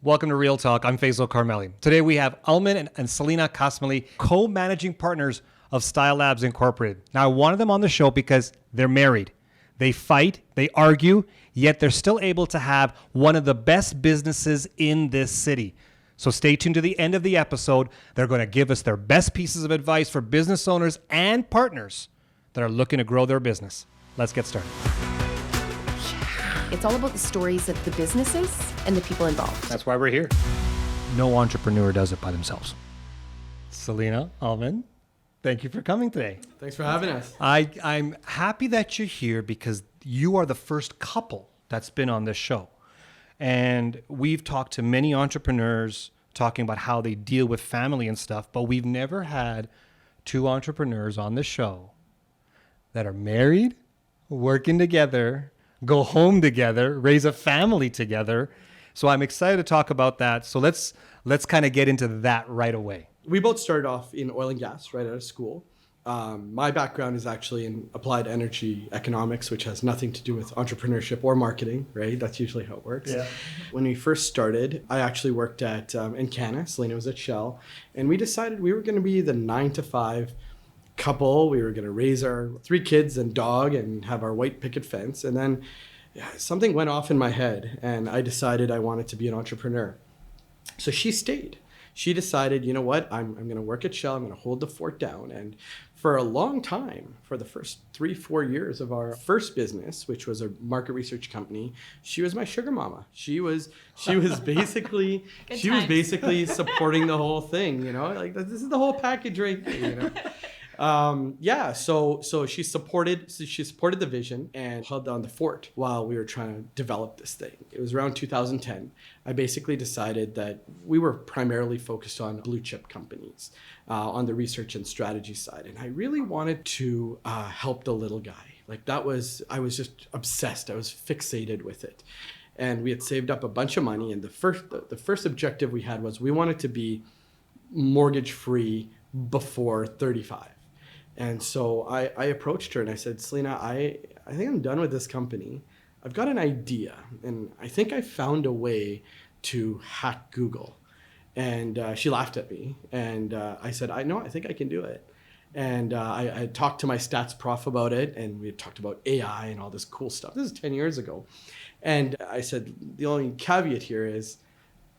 Welcome to Real Talk. I'm Faisal Karmali. Today we have Almin and Salina Kassamali, co-managing partners of Stylelabs Inc. Now I wanted them on the show because they're married. They fight, they argue, yet they're still able to have one of the best businesses in this city. So stay tuned to the end of the episode. They're going to give us their best pieces of advice for business owners and partners that are looking to grow their business. Let's get started. It's all about the stories of the businesses and the people involved. That's why we're here. No entrepreneur does it by themselves. Selena, Almin, thank you for coming today. Thanks for having us. I'm happy that you're here because you are the first couple that's been on this show. And we've talked to many entrepreneurs talking about how they deal with family and stuff, but we've never had two entrepreneurs on the show that are married, working together, go home together, raise a family together. So I'm excited to talk about that. So let's kind of get into that right away. We both started off in oil and gas right out of school. My background is actually in applied energy economics, which has nothing to do with entrepreneurship or marketing, right? That's usually how it works. Yeah. When we first started, I actually worked at in Canada. Selena was at Shell. And we decided we were going to be the 9-to-5 couple. We were going to raise our 3 kids and dog and have our white picket fence. And then something went off in my head and I decided I wanted to be an entrepreneur. So she stayed. She decided, you know what, I'm going to work at Shell. I'm going to hold the fort down. And for a long time, for the first 3-4 years of our first business, which was a market research company, she was my sugar mama. She was basically supporting the whole thing, you know, like this is the whole package right there, you know. So she supported the vision and held down the fort while we were trying to develop this thing. It was around 2010. I basically decided that we were primarily focused on blue chip companies on the research and strategy side. And I really wanted to help the little guy. I was just obsessed. I was fixated with it. And we had saved up a bunch of money. And the first objective we had was we wanted to be mortgage free before 35. And so I approached her and I said, Selena, I think I'm done with this company. I've got an idea and I think I found a way to hack Google. And she laughed at me and I said, I think I can do it. And I talked to my stats prof about it and we had talked about AI and all this cool stuff. This is 10 years ago. And I said, the only caveat here is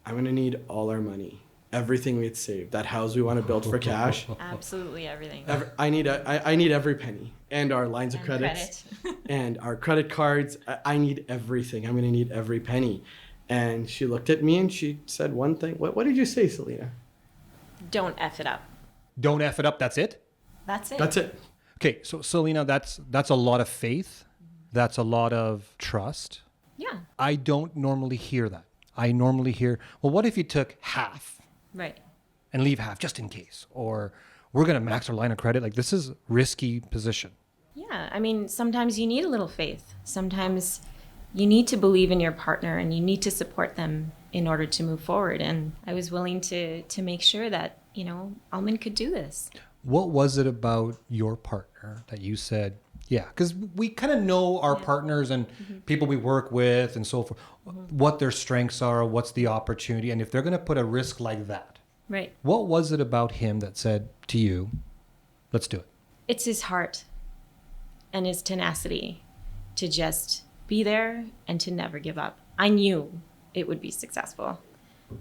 I'm going to need all our money. Everything we had saved, that house we want to build for cash. Absolutely everything. I need every penny and our lines of credit and our credit cards. I need everything. I'm going to need every penny. And she looked at me and she said one thing. What did you say, Selena? Don't F it up. Don't F it up. That's it? That's it. That's it. Okay. So Selena, that's a lot of faith. That's a lot of trust. Yeah. I don't normally hear that. I normally hear, well, what if you took half? Right. And leave half just in case, or we're going to max our line of credit. Like this is risky position. Yeah. I mean, sometimes you need a little faith. Sometimes you need to believe in your partner and you need to support them in order to move forward. And I was willing to make sure that, you know, Almin could do this. What was it about your partner that you said, yeah, because we kind of know our partners and people we work with and so forth, what their strengths are, what's the opportunity. And if they're going to put a risk like that, right? What was it about him that said to you, let's do it? It's his heart and his tenacity to just be there and to never give up. I knew it would be successful.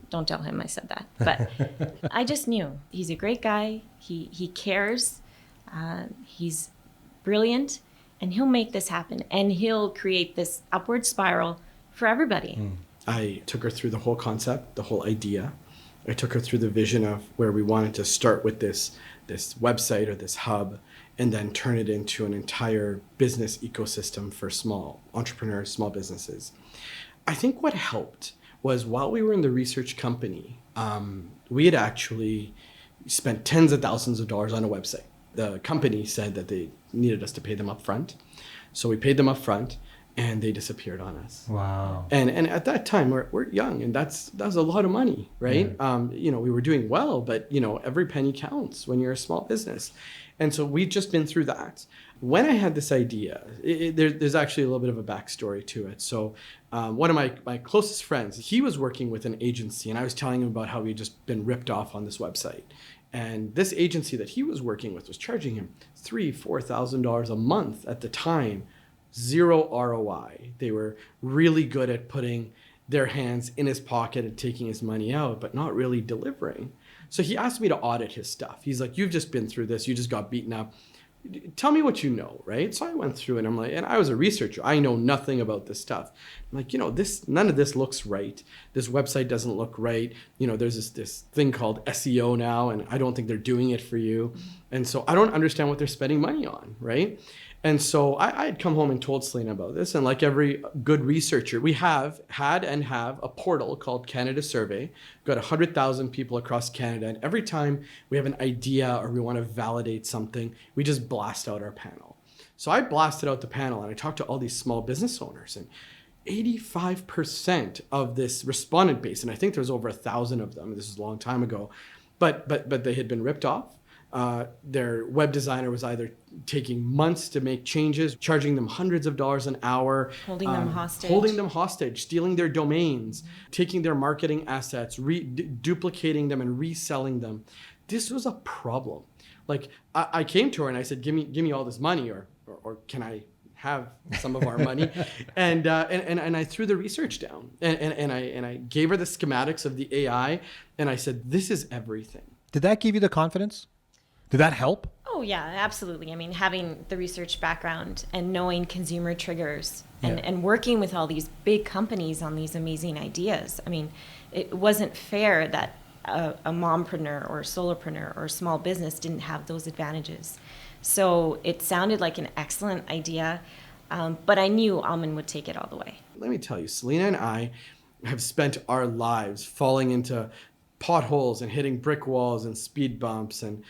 Don't tell him I said that, but I just knew. He's a great guy. He cares. He's brilliant, and he'll make this happen, and he'll create this upward spiral for everybody. I took her through the whole concept, the whole idea. I took her through the vision of where we wanted to start with this website or this hub, and then turn it into an entire business ecosystem for small entrepreneurs, small businesses. I think what helped was while we were in the research company, we had actually spent tens of thousands of dollars on a website. The company said that they needed us to pay them up front. So we paid them up front and they disappeared on us. Wow. And at that time we're young and that was a lot of money, right? Yeah. We were doing well, but every penny counts when you're a small business. And so we'd just been through that. when I had this idea, there's actually a little bit of a backstory to it. So one of my closest friends, he was working with an agency, and I was telling him about how we'd just been ripped off on this website. And this agency that he was working with was charging him $3,000-$4,000 a month at the time, zero ROI. They were really good at putting their hands in his pocket and taking his money out, but not really delivering. So he asked me to audit his stuff. He's like, you've just been through this. You just got beaten up. Tell me what you know, right? So I went through and I'm like, and I was a researcher. I know nothing about this stuff. I'm like, none of this looks right. This website doesn't look right. There's this thing called SEO now, and I don't think they're doing it for you. And so I don't understand what they're spending money on, right? And so I had come home and told Selena about this. And like every good researcher, we had a portal called Canada Survey. We've got 100,000 people across Canada. And every time we have an idea or we want to validate something, we just blast out our panel. So I blasted out the panel and I talked to all these small business owners. And 85% of this respondent base, and I think there was over 1,000 of them, this is a long time ago, but they had been ripped off. Their web designer was either taking months to make changes, charging them hundreds of dollars an hour, holding them hostage, stealing their domains, taking their marketing assets, duplicating them and reselling them. This was a problem. Like I came to her and I said, give me all this money, or can I have some of our money? and I threw the research down and I gave her the schematics of the AI and I said, this is everything. Did that give you the confidence? Did that help? Oh, yeah, absolutely. I mean, having the research background and knowing consumer triggers and working with all these big companies on these amazing ideas. I mean, it wasn't fair that a mompreneur or a solopreneur or a small business didn't have those advantages. So it sounded like an excellent idea, but I knew Almin would take it all the way. Let me tell you, Selena and I have spent our lives falling into potholes and hitting brick walls and speed bumps. And,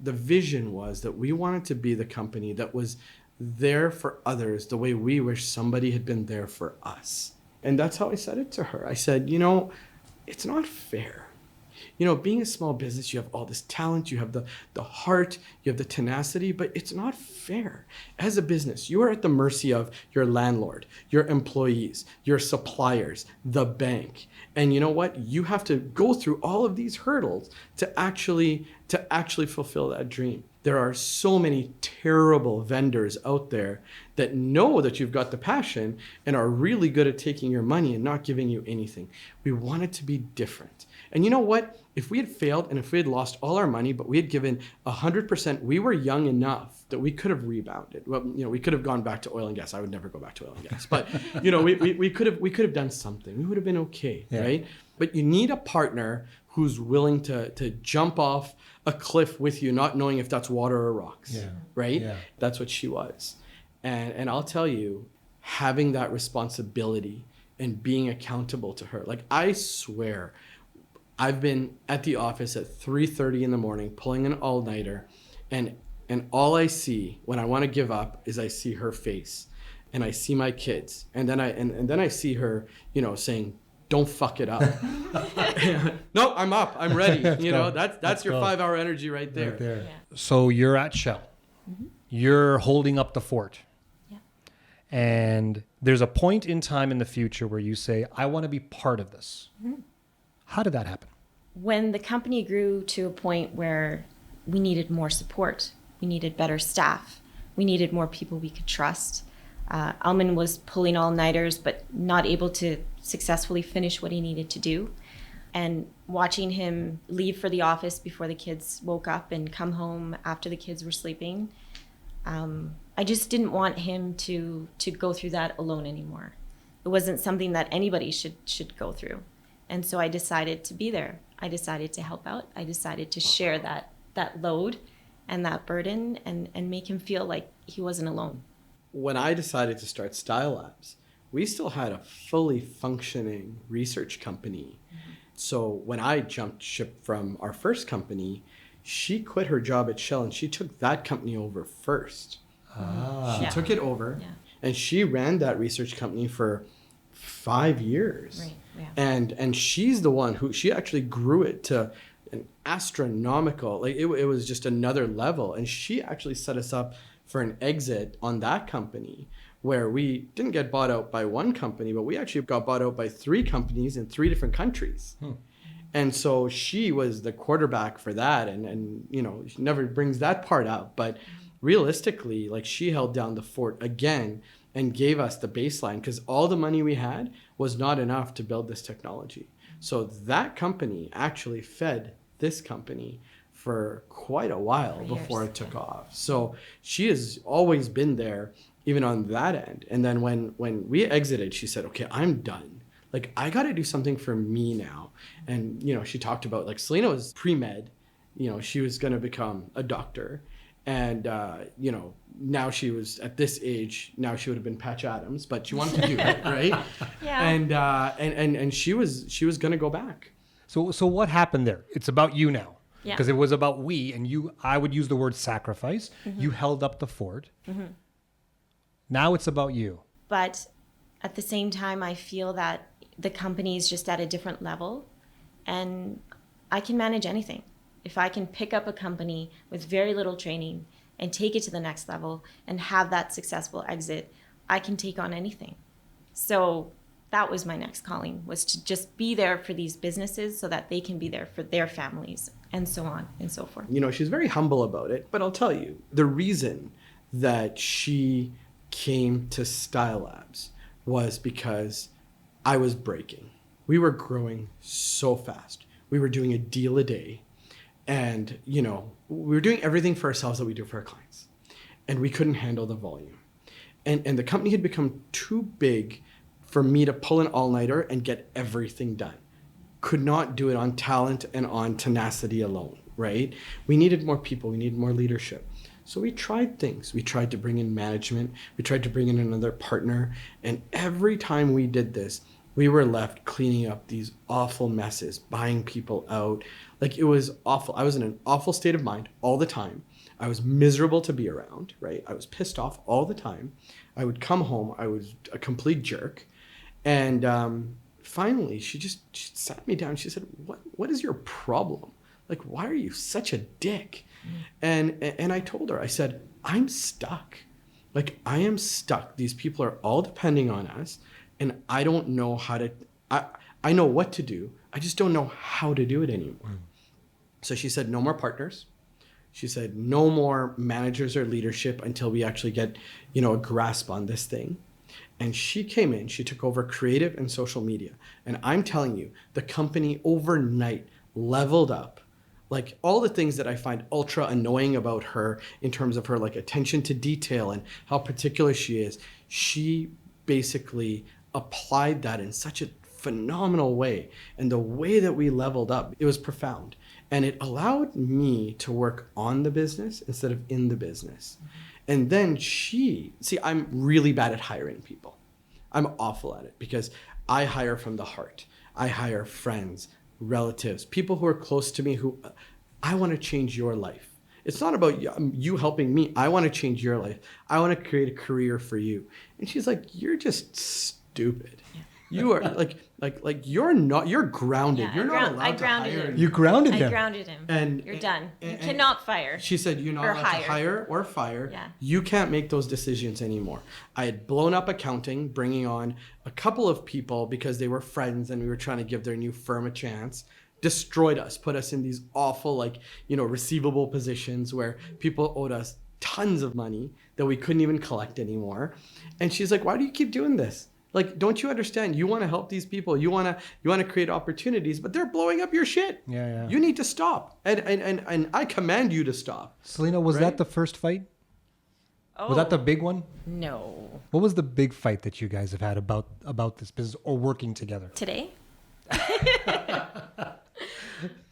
the vision was that we wanted to be the company that was there for others the way we wish somebody had been there for us. And that's how I said it to her. I said, it's not fair. Being a small business, you have all this talent, you have the heart, you have the tenacity, but it's not fair. As a business, you are at the mercy of your landlord, your employees, your suppliers, the bank. And you know what? You have to go through all of these hurdles to actually fulfill that dream. There are so many terrible vendors out there that know that you've got the passion and are really good at taking your money and not giving you anything. We want it to be different. And you know what? If we had failed and if we had lost all our money, but we had given 100%, we were young enough that we could have rebounded. Well, we could have gone back to oil and gas. I would never go back to oil and gas, but we could have done something. We would have been okay, right? But you need a partner who's willing to jump off a cliff with you, not knowing if that's water or rocks, right? Yeah. That's what she was. And I'll tell you, having that responsibility and being accountable to her, like I swear, I've been at the office at 3:30 in the morning, pulling an all-nighter, and all I see when I want to give up is I see her face, and I see my kids, and then I see her, saying, "Don't fuck it up." No, I'm up. I'm ready. That's your 5-hour energy right there. Yeah. So you're at Shell. Mm-hmm. You're holding up the fort. Yeah. And there's a point in time in the future where you say, I want to be part of this. Mm-hmm. How did that happen? When the company grew to a point where we needed more support, we needed better staff, we needed more people we could trust. Almin was pulling all-nighters, but not able to successfully finish what he needed to do. And watching him leave for the office before the kids woke up and come home after the kids were sleeping, I just didn't want him to go through that alone anymore. It wasn't something that anybody should go through. And so I decided to be there. I decided to help out. I decided to share that load and that burden and make him feel like he wasn't alone. When I decided to start Stylelabs, we still had a fully functioning research company. Mm-hmm. So when I jumped ship from our first company, she quit her job at Shell and she took that company over first. She took it over and she ran that research company for 5 years. Right. Yeah. And she's the one who, she actually grew it to an astronomical, like it was just another level. And she actually set us up for an exit on that company, where we didn't get bought out by one company, but we actually got bought out by 3 companies in 3 different countries. And so she was the quarterback for that. And you know, she never brings that part up. But realistically, like, she held down the fort again and gave us the baseline, because all the money we had was not enough to build this technology. So that company actually fed this company for quite a while before it took off. So she has always been there, even on that end. And then when we exited, she said, okay, I'm done. Like, I got to do something for me now. And, you know, she talked about, like, Selena was pre-med, you know, she was going to become a doctor. And, you know, now she was at this age, now she would have been Patch Adams, but she wanted to do it, right? Yeah. And she was going to go back. So what happened there? It's about you now. Yeah. Because it was about we, and you, I would use the word sacrifice. You held up the fort. Now it's about you. But at the same time, I feel that the company is just at a different level, and I can manage anything. If I can pick up a company with very little training and take it to the next level and have that successful exit, I can take on anything. So that was my next calling, was to just be there for these businesses so that they can be there for their families, and so on and so forth. You know, she's very humble about it, but I'll tell you, the reason that she came to Style Labs was because I was breaking. We were growing so fast. We were doing a deal a day. And, you know, we were doing everything for ourselves that we do for our clients. And we couldn't handle the volume. And the company had become too big for me to pull an all-nighter and get everything done. Could not do it on talent and on tenacity alone, right? We needed more people. We needed more leadership. So we tried things. We tried to bring in management. We tried to bring in another partner. And every time we did this, we were left cleaning up these awful messes, buying people out. Like, it was awful. I was in an awful state of mind all the time. I was miserable to be around, right? I was pissed off all the time. I would come home. I was a complete jerk. And finally, she sat me down. She said, what is your problem? Like, why are you such a dick? And I told her, I said, I'm stuck. Like, I am stuck. These people are all depending on us. And I don't know how to, I know what to do. I just don't know how to do it anymore. So she said, no more partners. She said, no more managers or leadership until we actually get, you know, a grasp on this thing. And she came in, she took over creative and social media. And I'm telling you, the company overnight leveled up. Like, all the things that I find ultra annoying about her in terms of her, like, attention to detail and how particular she is, she basically applied that in such a phenomenal way. And the way that we leveled up, it was profound. And it allowed me to work on the business instead of in the business. And then I'm really bad at hiring people. I'm awful at it because I hire from the heart. I hire friends, relatives, people who are close to me who I want to change your life. It's not about you helping me. I want to change your life. I want to create a career for you. And she's like, you're just stupid. Yeah. You are like you're grounded. Yeah, you're not allowed to hire him. You grounded him. I grounded him. And you're done. You and cannot fire. She said, you're not allowed to hire or fire. Yeah. You can't make those decisions anymore. I had blown up accounting, bringing on a couple of people because they were friends and we were trying to give their new firm a chance. Destroyed us, put us in these awful, like, you know, receivable positions where people owed us tons of money that we couldn't even collect anymore. And she's like, why do you keep doing this? Like, don't you understand? You want to help these people. You want to create opportunities, but they're blowing up your shit. Yeah. You need to stop. And I command you to stop. Selena, was that the first fight? Oh, Was that the big one? No. What was the big fight that you guys have had about this business or working together? Today?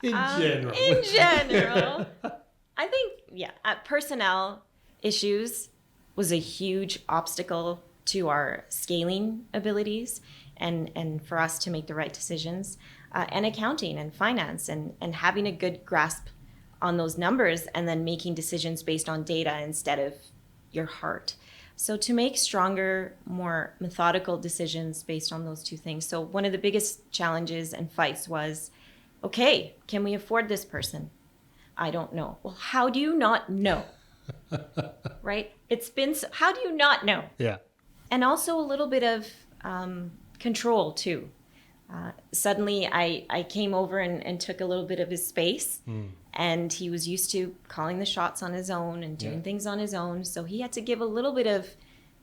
In general. In general. I think, personnel issues was a huge obstacle to our scaling abilities and for us to make the right decisions, and accounting and finance and having a good grasp on those numbers and then making decisions based on data instead of your heart. So to make stronger, more methodical decisions based on those two things. So one of the biggest challenges and fights was, okay, can we afford this person? I don't know. Well, how do you not know? Right? It's been, so, how do you not know? Yeah. And also a little bit of control too. Suddenly I came over and took a little bit of his space, and he was used to calling the shots on his own and doing things on his own. So he had to give a little bit of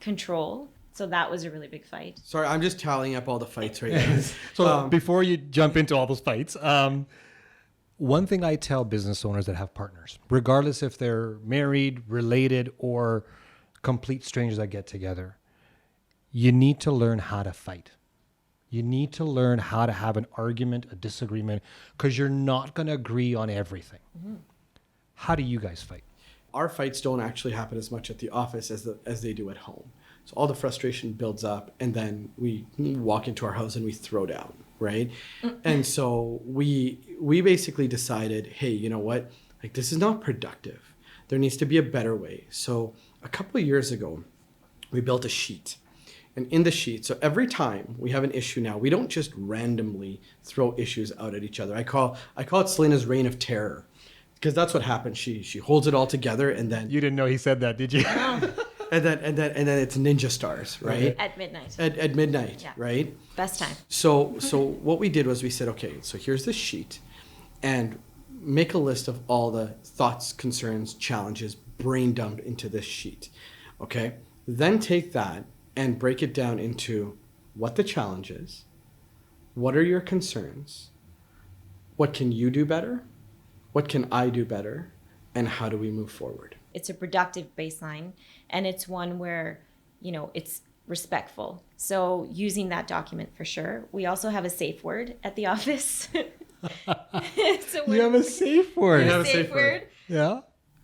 control. So that was a really big fight. Sorry, I'm just tallying up all the fights right now. So before you jump into all those fights, one thing I tell business owners that have partners, regardless if they're married, related, or complete strangers that get together, you need to learn how to fight. You need to learn how to have an argument, a disagreement, because you're not going to agree on everything. How do you guys fight? Our fights don't actually happen as much at the office as they do at home. So all the frustration builds up, and then we walk into our house and we throw down, right? And so we basically decided, hey, you know what? Like, this is not productive. There needs to be a better way. So a couple of years ago, we built a sheet. And in the sheet, so every time we have an issue now, we don't just randomly throw issues out at each other. I call it Selena's reign of terror, because that's what happens. She holds it all together, and then You didn't know he said that, did you? and then it's ninja stars, right? At midnight. At midnight, Yeah. right? Best time. So what we did was we said, okay, so here's the sheet, and make a list of all the thoughts, concerns, challenges, brain dump into this sheet. Okay? Then take that and break it down into what the challenge is, what are your concerns, what can you do better, what can I do better, and how do we move forward? It's a productive baseline, and it's one where, it's respectful. So using that document for sure. We also have a safe word at the office. So You have a safe word. have a safe word. Yeah.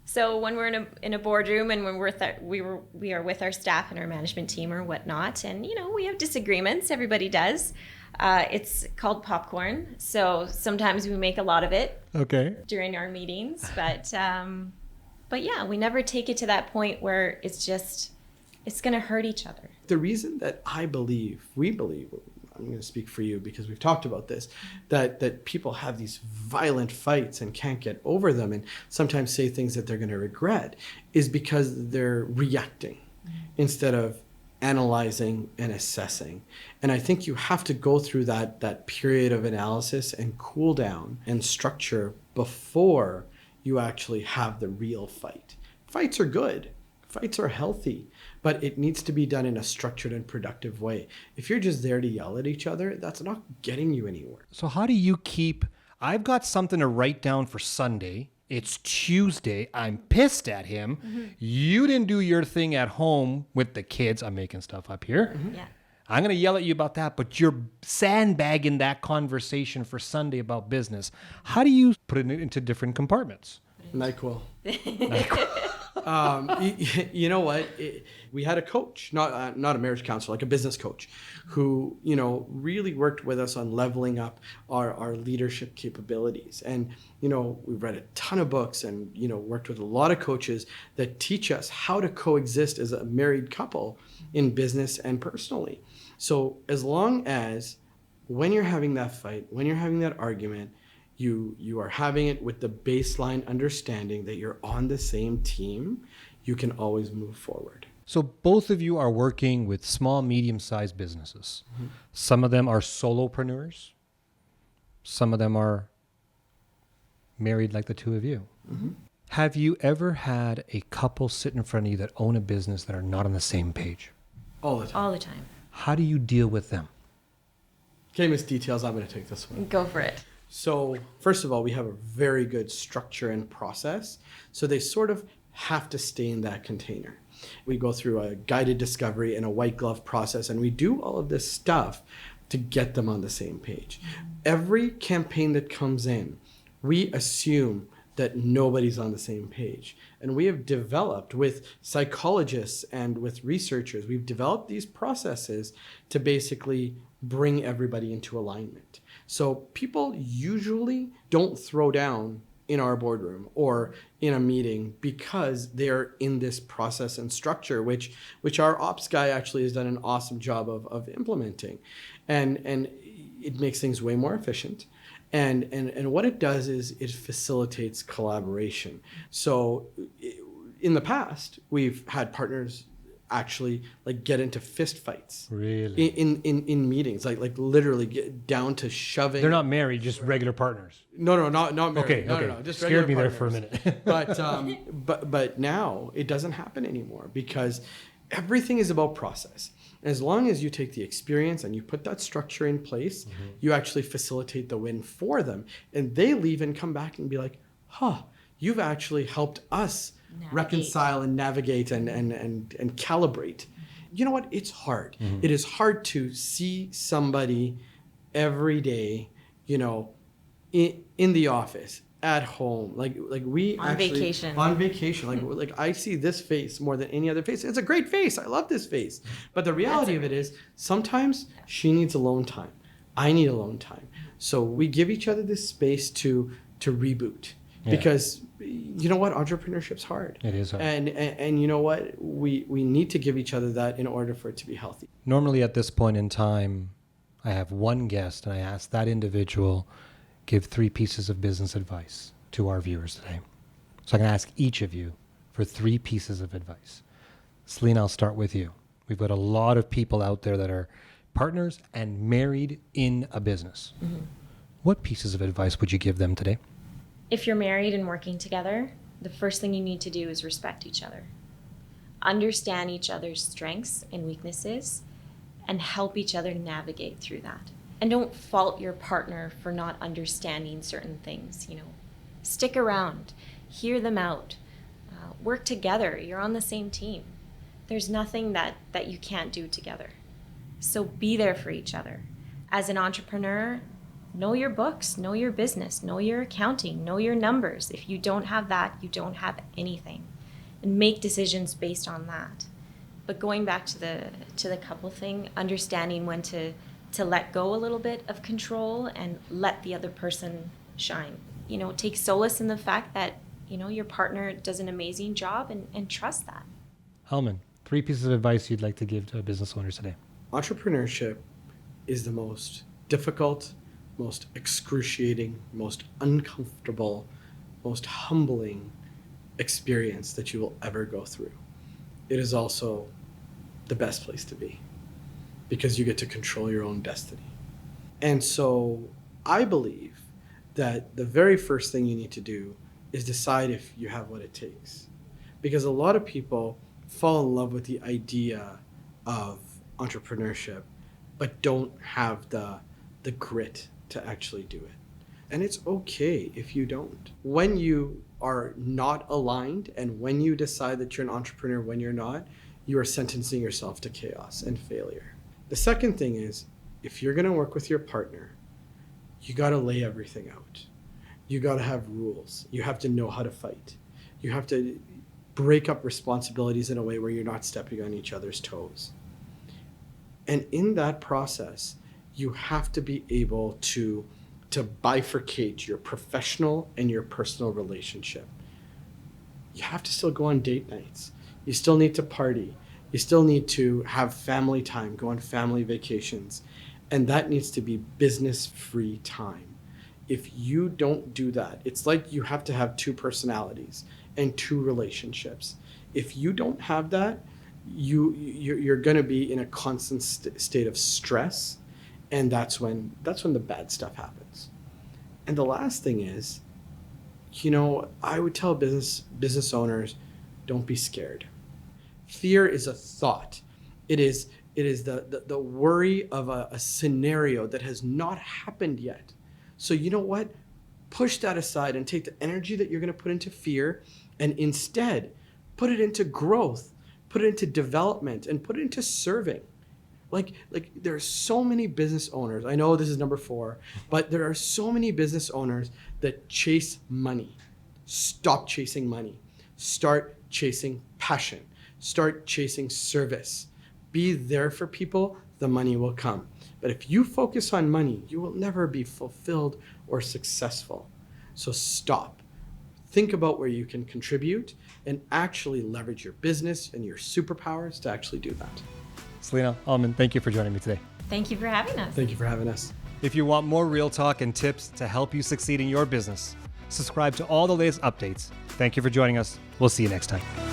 So when we're in a boardroom and when we are with our staff and our management team or whatnot, and we have disagreements. Everybody does. It's called popcorn. So sometimes we make a lot of it Okay. during our meetings, but yeah, we never take it to that point where it's going to hurt each other. The reason that we believe, I'm going to speak for you because we've talked about this, that people have these violent fights and can't get over them and sometimes say things that they're going to regret, is because they're reacting instead of analyzing and assessing. And I think you have to go through that period of analysis and cool down and structure before you actually have the real fight. Fights are good. Fights are healthy, but it needs to be done in a structured and productive way. If you're just there to yell at each other, that's not getting you anywhere. So how do you keep, I've got something to write down for Sunday. It's Tuesday. I'm pissed at him. You didn't do your thing at home with the kids. I'm making stuff up here. Yeah. I'm going to yell at you about that, but you're sandbagging that conversation for Sunday about business. How do you put it into different compartments? NyQuil. You know what? We had a coach, not a marriage counselor, like a business coach, who really worked with us on leveling up our leadership capabilities. And we've read a ton of books and worked with a lot of coaches that teach us how to coexist as a married couple in business and personally. So as long as when you're having that fight, when you're having that argument, you are having it with the baseline understanding that you're on the same team, you can always move forward. So both of you are working with small, medium-sized businesses. Some of them are solopreneurs. Some of them are married like the two of you. Have you ever had a couple sit in front of you that own a business that are not on the same page? All the time. All the time. How do you deal with them? Okay, Miss Details, I'm going to take this one. Go for it. So first of all, we have a very good structure and process. So they sort of have to stay in that container. We go through a guided discovery and a white glove process, and we do all of this stuff to get them on the same page. Every campaign that comes in, we assume that nobody's on the same page. And we have developed with psychologists and with researchers, we've developed these processes to basically bring everybody into alignment. So people usually don't throw down in our boardroom or in a meeting because they're in this process and structure, which our ops guy actually has done an awesome job of implementing. And it makes things way more efficient. And what it does is it facilitates collaboration. So in the past, we've had partners actually like get into fist fights Really? in meetings, like literally get down to shoving. They're not married, just regular partners. No, not married. Okay, no, okay. no, just Scared me regular there for a partners. minute. But now it doesn't happen anymore because everything is about process. As long as you take the experience and you put that structure in place, you actually facilitate the win for them, and they leave and come back and be like, "Huh, you've actually helped us reconcile and navigate and calibrate." You know what? It's hard. It is hard to see somebody every day, you know, in the office, at home, like we On actually vacation. on vacation, like I see this face more than any other face. It's a great face. I love this face. But the reality of it is sometimes she needs alone time. I need alone time. So we give each other this space to reboot. Because you know what, entrepreneurship's hard. It is hard. And you know what, we need to give each other that in order for it to be healthy. Normally at this point in time, I have one guest and I ask that individual give 3 pieces of business advice to our viewers today. So I'm going to ask each of you for 3 pieces of advice. Selena, I'll start with you. We've got a lot of people out there that are partners and married in a business. What pieces of advice would you give them today? If you're married and working together, the first thing you need to do is respect each other. Understand each other's strengths and weaknesses and help each other navigate through that. And don't fault your partner for not understanding certain things, you know. Stick around, hear them out, work together. You're on the same team. There's nothing that you can't do together. So be there for each other. As an entrepreneur, know your books, know your business, know your accounting, know your numbers. If you don't have that, you don't have anything. And make decisions based on that. But going back to the couple thing, understanding when to let go a little bit of control and let the other person shine. You know, take solace in the fact that, you know, your partner does an amazing job and trust that. Almin, 3 pieces of advice you'd like to give to business owners today. Entrepreneurship is the most difficult, most excruciating, most uncomfortable, most humbling experience that you will ever go through. It is also the best place to be because you get to control your own destiny. And so I believe that the very first thing you need to do is decide if you have what it takes. Because a lot of people fall in love with the idea of entrepreneurship, but don't have the grit to actually do it. And it's okay if you don't. When you are not aligned and when you decide that you're an entrepreneur when you're not, you are sentencing yourself to chaos and failure. The second thing is, if you're going to work with your partner, you got to lay everything out. You got to have rules. You have to know how to fight. You have to break up responsibilities in a way where you're not stepping on each other's toes. And in that process, you have to be able to bifurcate your professional and your personal relationship. You have to still go on date nights. You still need to party. You still need to have family time, go on family vacations. And that needs to be business-free time. If you don't do that, it's like you have to have 2 personalities and 2 relationships. If you don't have that, you're going to be in a constant state of stress, and that's when the bad stuff happens. And the last thing is, you know, I would tell business owners, don't be scared. Fear is a thought. It is the worry of a scenario that has not happened yet. So you know what? Push that aside and take the energy that you're going to put into fear and instead put it into growth, put it into development, and put it into serving. Like there are so many business owners. I know this is number 4, but there are so many business owners that chase money. Stop chasing money. Start chasing passion. Start chasing service. Be there for people, the money will come. But if you focus on money, you will never be fulfilled or successful. So stop. Think about where you can contribute and actually leverage your business and your superpowers to actually do that. Selena, Almin, thank you for joining me today. Thank you for having us. Thank you for having us. If you want more real talk and tips to help you succeed in your business, subscribe to all the latest updates. Thank you for joining us. We'll see you next time.